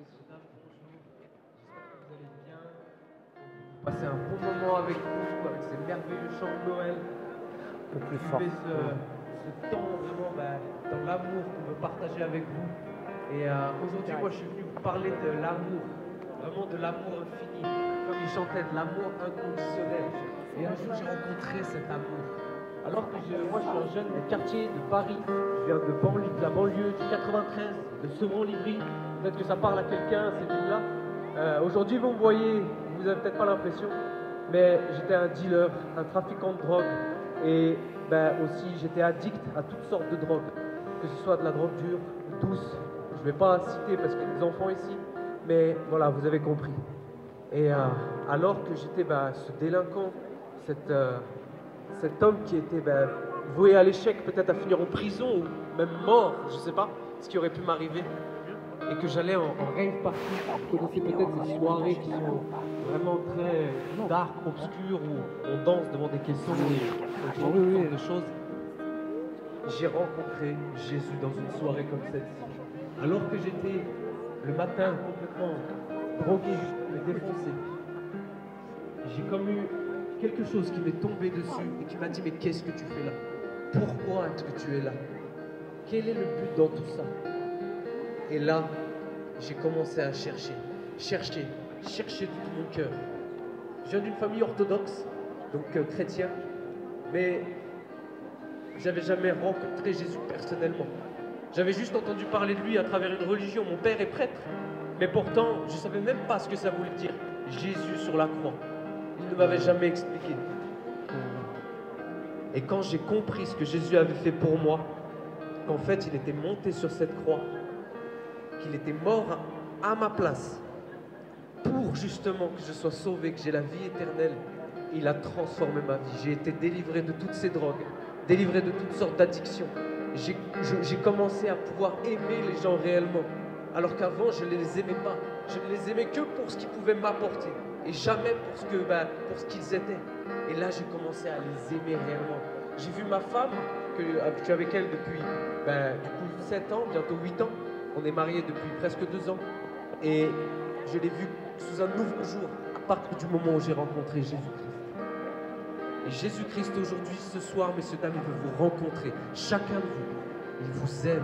messieurs, dames, bonjour. J'espère que vous allez bien. Passez un bon moment avec nous, avec ces merveilleux chants de Noël. Un peu plus fort. Vivez ce temps vraiment dans l'amour qu'on veut partager avec vous. Et aujourd'hui, moi, je suis venu vous parler de l'amour, vraiment de l'amour infini. Comme il chantait, de l'amour inconditionnel. Et un jour, j'ai rencontré cet amour. Alors que moi, je suis un jeune des quartiers de Paris. Je viens de la banlieue du 93, de Sevran-Livry. Peut-être que ça parle à quelqu'un, ces villes-là. Aujourd'hui, vous me voyez, vous n'avez peut-être pas l'impression, mais j'étais un dealer, un trafiquant de drogue. Et aussi, j'étais addict à toutes sortes de drogues, que ce soit de la drogue dure, douce. Je ne vais pas citer parce qu'il y a des enfants ici, mais voilà, vous avez compris. Et alors que j'étais ce délinquant, cet homme qui était voué à l'échec, peut-être à finir en prison ou même mort, je ne sais pas, ce qui aurait pu m'arriver, et que j'allais en rave party. Vous connaissez peut-être ces soirées qui sont vraiment très dark, obscures, où on danse devant des caissons et toutes sortes de choses. J'ai rencontré Jésus dans une soirée comme celle-ci. Alors que j'étais le matin complètement drogué, mais défoncé, j'ai comme eu quelque chose qui m'est tombé dessus et qui m'a dit: mais qu'est-ce que tu fais là? Pourquoi est-ce que tu es là? Quel est le but dans tout ça? Et là, j'ai commencé à chercher de tout mon cœur. Je viens d'une famille orthodoxe, donc chrétienne, mais j'avais jamais rencontré Jésus personnellement. J'avais juste entendu parler de lui à travers une religion. Mon père est prêtre, mais pourtant, je ne savais même pas ce que ça voulait dire. Jésus sur la croix. Il ne m'avait jamais expliqué. Et quand j'ai compris ce que Jésus avait fait pour moi, qu'en fait, il était monté sur cette croix, qu'il était mort à ma place, pour justement que je sois sauvé, que j'ai la vie éternelle, il a transformé ma vie. J'ai été délivré de toutes ces drogues, délivré de toutes sortes d'addictions. J'ai commencé à pouvoir aimer les gens réellement, alors qu'avant je ne les aimais pas. Je ne les aimais que pour ce qu'ils pouvaient m'apporter, et jamais pour ce qu'ils étaient. Et là j'ai commencé à les aimer réellement. J'ai vu ma femme, que je suis avec elle depuis du coup 7 ans, bientôt 8 ans. On est mariés depuis presque 2 ans. Et je l'ai vue sous un nouveau jour, à partir du moment où j'ai rencontré Jésus-Christ. Et Jésus-Christ aujourd'hui, ce soir, messieurs, dames, il veut vous rencontrer. Chacun de vous, il vous aime.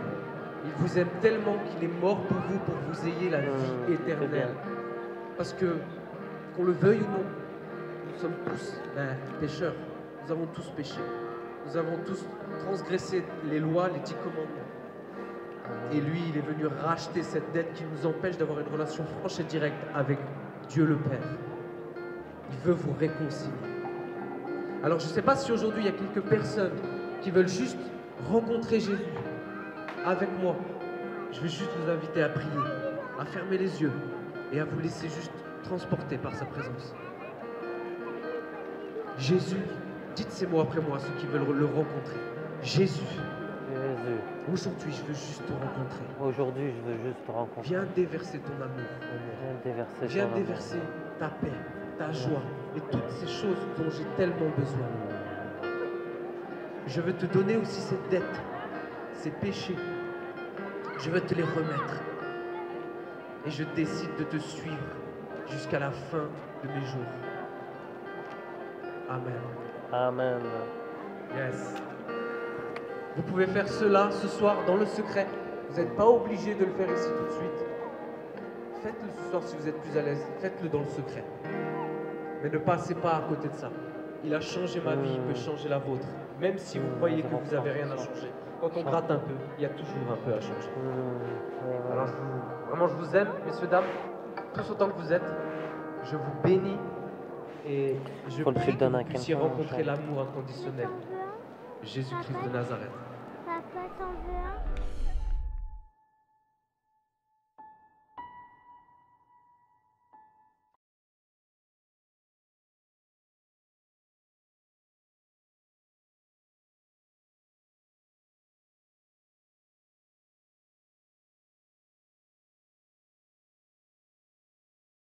Il vous aime tellement qu'il est mort pour vous ayez la vie éternelle. Parce que, qu'on le veuille ou non, nous sommes tous pécheurs. Nous avons tous péché. Nous avons tous transgressé les lois, les 10 commandements. Et lui, il est venu racheter cette dette qui nous empêche d'avoir une relation franche et directe avec Dieu le Père. Il veut vous réconcilier. Alors je ne sais pas si aujourd'hui il y a quelques personnes qui veulent juste rencontrer Jésus avec moi. Je vais juste vous inviter à prier, à fermer les yeux et à vous laisser juste transporter par sa présence. Jésus, dites ces mots après moi à ceux qui veulent le rencontrer. Jésus, aujourd'hui je veux juste te rencontrer. Aujourd'hui, je veux juste te rencontrer. Viens déverser ton amour. Viens déverser ta paix, ta joie et toutes ces choses dont j'ai tellement besoin. Je veux te donner aussi cette dette, ces péchés. Je veux te les remettre. Et je décide de te suivre jusqu'à la fin de mes jours. Amen. Amen. Yes. Vous pouvez faire cela ce soir dans le secret. Vous n'êtes pas obligé de le faire ici tout de suite. Faites-le ce soir si vous êtes plus à l'aise. Faites-le dans le secret. Mais ne passez pas à côté de ça. Il a changé ma vie, il peut changer la vôtre. Même si vous croyez que vous n'avez rien à changer. Quand on gratte un peu, il y a toujours un peu à changer. Alors vraiment, je vous aime, messieurs, dames, tous autant que vous êtes. Je vous bénis et je prie que vous puissiez rencontrer l'amour inconditionnel. Jésus-Christ de Nazareth. Papa t'en veut